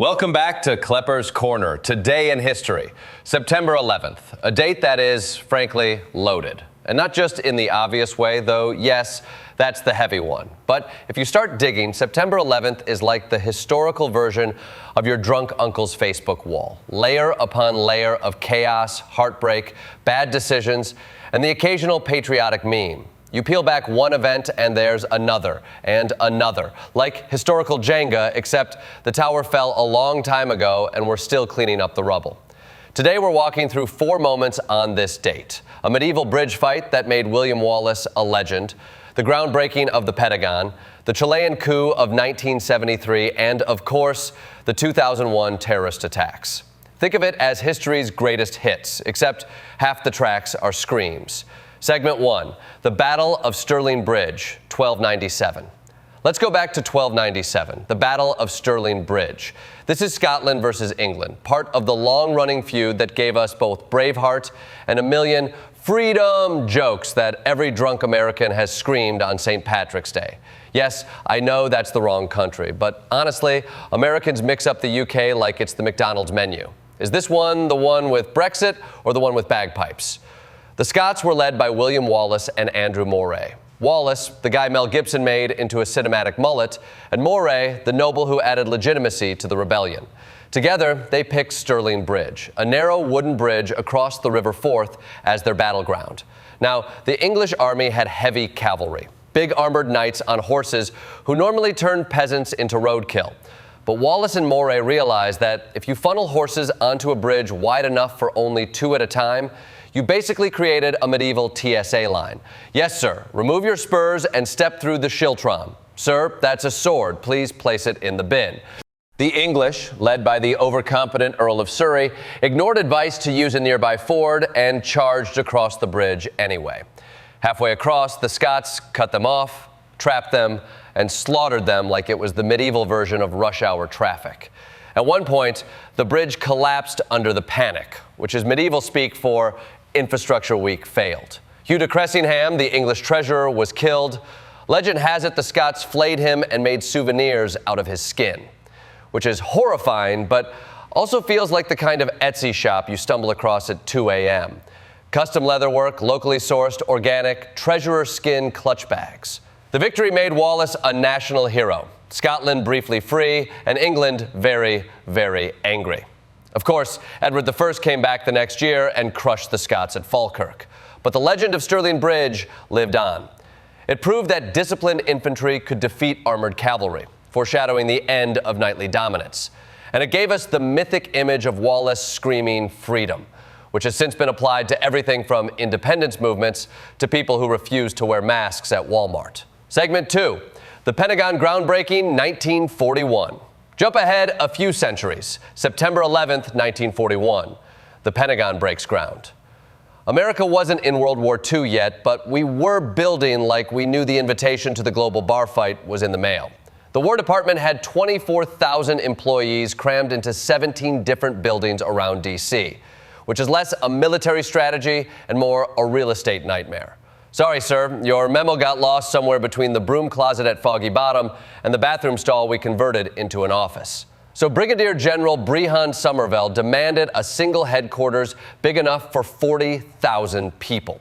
Welcome back to Kleppers Corner. Today in history, September 11th, a date that is, frankly, loaded. And not just in the obvious way, though, yes, that's the heavy one. But if you start digging, September 11th is like the historical version of your drunk uncle's Facebook wall. Layer upon layer of chaos, heartbreak, bad decisions, and the occasional patriotic meme. You peel back one event and there's another and another. Like historical Jenga, except the tower fell a long time ago and we're still cleaning up the rubble. Today we're walking through 4 moments on this date. A medieval bridge fight that made William Wallace a legend, the groundbreaking of the Pentagon, the Chilean coup of 1973, and of course, the 2001 terrorist attacks. Think of it as history's greatest hits, except half the tracks are screams. Segment 1, the Battle of Stirling Bridge, 1297. Let's go back to 1297, the Battle of Stirling Bridge. This is Scotland versus England, part of the long-running feud that gave us both Braveheart and a million freedom jokes that every drunk American has screamed on St. Patrick's Day. Yes, I know that's the wrong country, but honestly, Americans mix up the UK like it's the McDonald's menu. Is this one the one with Brexit or the one with bagpipes? The Scots were led by William Wallace and Andrew Moray. Wallace, the guy Mel Gibson made into a cinematic mullet, and Moray, the noble who added legitimacy to the rebellion. Together, they picked Stirling Bridge, a narrow wooden bridge across the River Forth, as their battleground. Now, the English army had heavy cavalry, big armored knights on horses who normally turned peasants into roadkill. But Wallace and Moray realized that if you funnel horses onto a bridge wide enough for only 2 at a time, you basically created a medieval TSA line. Yes, sir, remove your spurs and step through the schiltron. Sir, that's a sword. Please place it in the bin. The English, led by the overconfident Earl of Surrey, ignored advice to use a nearby ford and charged across the bridge anyway. Halfway across, the Scots cut them off, trapped them, and slaughtered them like it was the medieval version of rush hour traffic. At one point, the bridge collapsed under the panic, which is medieval speak for Infrastructure Week failed. Hugh de Cressingham, the English treasurer, was killed. Legend has it the Scots flayed him and made souvenirs out of his skin, which is horrifying, but also feels like the kind of Etsy shop you stumble across at 2 a.m. Custom leatherwork, locally sourced, organic, treasurer skin clutch bags. The victory made Wallace a national hero, Scotland briefly free, and England very, very angry. Of course, Edward I came back the next year and crushed the Scots at Falkirk. But the legend of Stirling Bridge lived on. It proved that disciplined infantry could defeat armored cavalry, foreshadowing the end of knightly dominance. And it gave us the mythic image of Wallace screaming freedom, which has since been applied to everything from independence movements to people who refuse to wear masks at Walmart. Segment 2, the Pentagon groundbreaking 1941. Jump ahead a few centuries, September 11th, 1941. The Pentagon breaks ground. America wasn't in World War II yet, but we were building like we knew the invitation to the global bar fight was in the mail. The War Department had 24,000 employees crammed into 17 different buildings around D.C., which is less a military strategy and more a real estate nightmare. Sorry, sir, your memo got lost somewhere between the broom closet at Foggy Bottom and the bathroom stall we converted into an office. So Brigadier General Brehon Somerville demanded a single headquarters big enough for 40,000 people.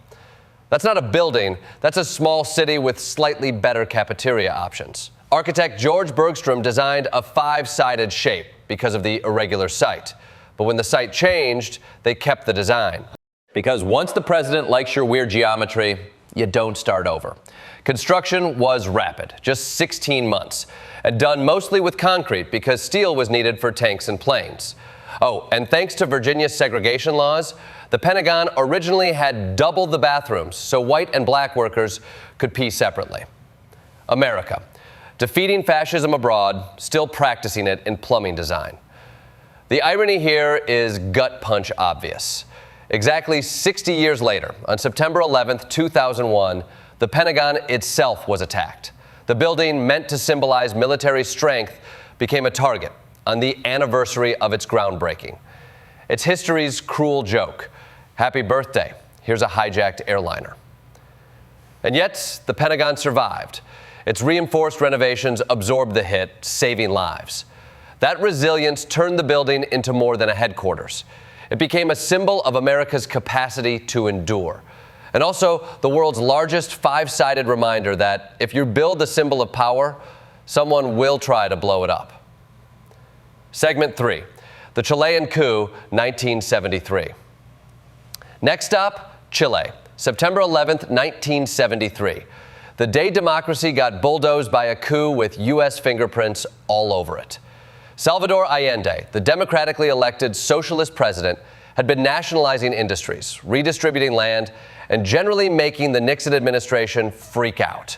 That's not a building, that's a small city with slightly better cafeteria options. Architect George Bergstrom designed a 5-sided shape because of the irregular site. But when the site changed, they kept the design. Because once the president likes your weird geometry, you don't start over. Construction was rapid, just 16 months, and done mostly with concrete because steel was needed for tanks and planes. Oh, and thanks to Virginia's segregation laws, the Pentagon originally had double the bathrooms so white and black workers could pee separately. America, defeating fascism abroad, still practicing it in plumbing design. The irony here is gut punch obvious. Exactly 60 years later, on September 11th, 2001, the Pentagon itself was attacked. The building, meant to symbolize military strength, became a target on the anniversary of its groundbreaking. It's history's cruel joke. Happy birthday. Here's a hijacked airliner. And yet, the Pentagon survived. Its reinforced renovations absorbed the hit, saving lives. That resilience turned the building into more than a headquarters. It became a symbol of America's capacity to endure. And also the world's largest five-sided reminder that if you build the symbol of power, someone will try to blow it up. Segment 3, the Chilean coup, 1973. Next stop, Chile, September 11th, 1973. The day democracy got bulldozed by a coup with U.S. fingerprints all over it. Salvador Allende, the democratically elected socialist president, had been nationalizing industries, redistributing land, and generally making the Nixon administration freak out.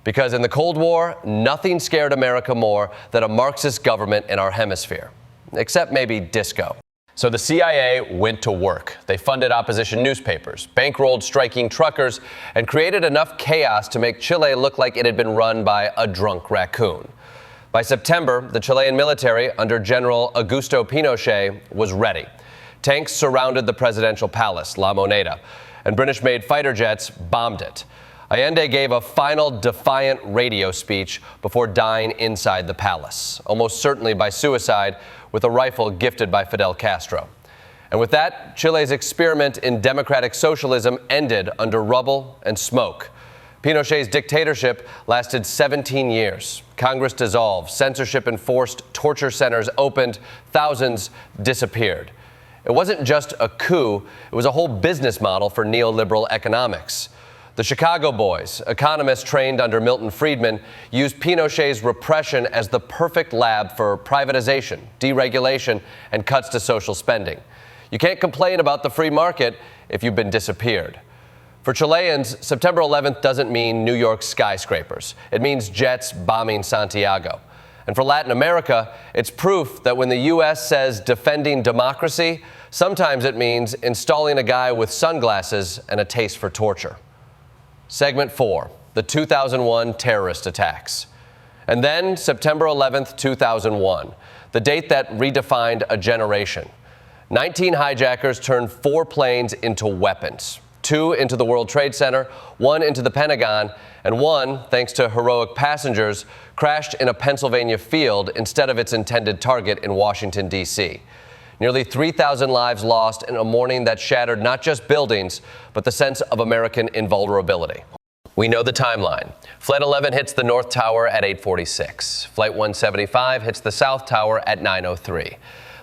Because in the Cold War, nothing scared America more than a Marxist government in our hemisphere, except maybe disco. So the CIA went to work. They funded opposition newspapers, bankrolled striking truckers, and created enough chaos to make Chile look like it had been run by a drunk raccoon. By September, the Chilean military, under General Augusto Pinochet, was ready. Tanks surrounded the presidential palace, La Moneda, and British-made fighter jets bombed it. Allende gave a final defiant radio speech before dying inside the palace, almost certainly by suicide with a rifle gifted by Fidel Castro. And with that, Chile's experiment in democratic socialism ended under rubble and smoke. Pinochet's dictatorship lasted 17 years. Congress dissolved, censorship enforced, torture centers opened, thousands disappeared. It wasn't just a coup, it was a whole business model for neoliberal economics. The Chicago boys, economists trained under Milton Friedman, used Pinochet's repression as the perfect lab for privatization, deregulation, and cuts to social spending. You can't complain about the free market if you've been disappeared. For Chileans, September 11th doesn't mean New York skyscrapers. It means jets bombing Santiago. And for Latin America, it's proof that when the U.S. says defending democracy, sometimes it means installing a guy with sunglasses and a taste for torture. Segment 4, the 2001 terrorist attacks. And then September 11th, 2001, the date that redefined a generation. 19 hijackers turned 4 planes into weapons. 2 into the World Trade Center, 1 into the Pentagon, and 1, thanks to heroic passengers, crashed in a Pennsylvania field instead of its intended target in Washington, D.C. Nearly 3,000 lives lost in a morning that shattered not just buildings, but the sense of American invulnerability. We know the timeline. Flight 11 hits the North Tower at 8:46. Flight 175 hits the South Tower at 9:03.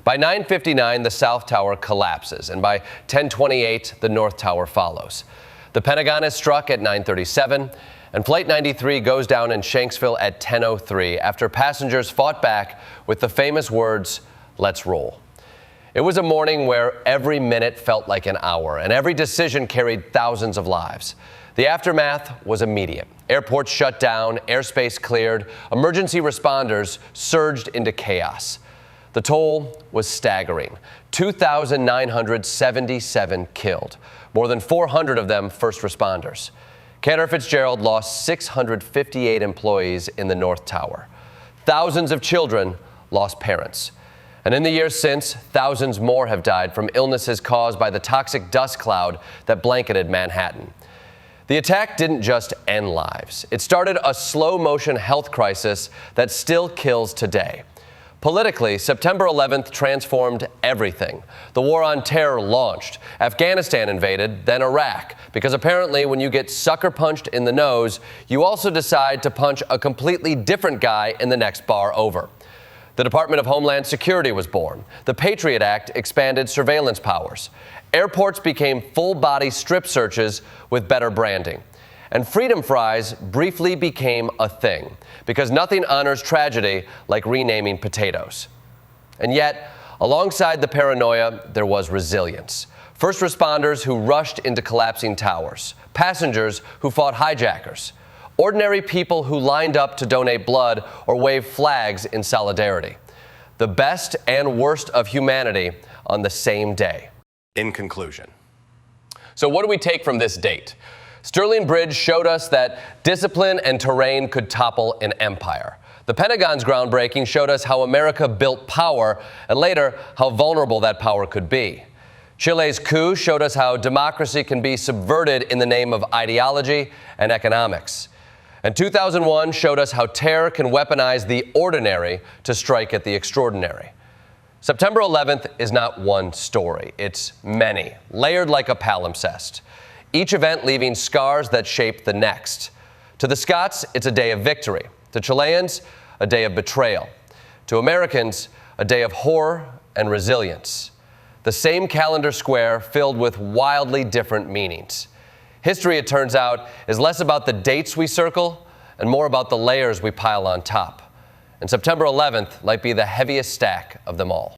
By 9:59, the South Tower collapses, and by 10:28, the North Tower follows. The Pentagon is struck at 9:37, and Flight 93 goes down in Shanksville at 10:03 after passengers fought back with the famous words, "Let's roll." It was a morning where every minute felt like an hour, and every decision carried thousands of lives. The aftermath was immediate. Airports shut down, airspace cleared, emergency responders surged into chaos. The toll was staggering. 2,977 killed, more than 400 of them first responders. Cantor Fitzgerald lost 658 employees in the North Tower. Thousands of children lost parents. And in the years since, thousands more have died from illnesses caused by the toxic dust cloud that blanketed Manhattan. The attack didn't just end lives. It started a slow-motion health crisis that still kills today. Politically, September 11th transformed everything. The war on terror launched. Afghanistan invaded, then Iraq. Because apparently when you get sucker punched in the nose, you also decide to punch a completely different guy in the next bar over. The Department of Homeland Security was born. The Patriot Act expanded surveillance powers. Airports became full-body strip searches with better branding. And freedom fries briefly became a thing, because nothing honors tragedy like renaming potatoes. And yet, alongside the paranoia, there was resilience. First responders who rushed into collapsing towers, passengers who fought hijackers, ordinary people who lined up to donate blood or wave flags in solidarity. The best and worst of humanity on the same day. In conclusion. So what do we take from this date? Sterling Bridge showed us that discipline and terrain could topple an empire. The Pentagon's groundbreaking showed us how America built power, and later, how vulnerable that power could be. Chile's coup showed us how democracy can be subverted in the name of ideology and economics. And 2001 showed us how terror can weaponize the ordinary to strike at the extraordinary. September 11th is not one story. It's many, layered like a palimpsest. Each event leaving scars that shape the next. To the Scots, it's a day of victory. To Chileans, a day of betrayal. To Americans, a day of horror and resilience. The same calendar square filled with wildly different meanings. History, it turns out, is less about the dates we circle and more about the layers we pile on top. And September 11th might be the heaviest stack of them all.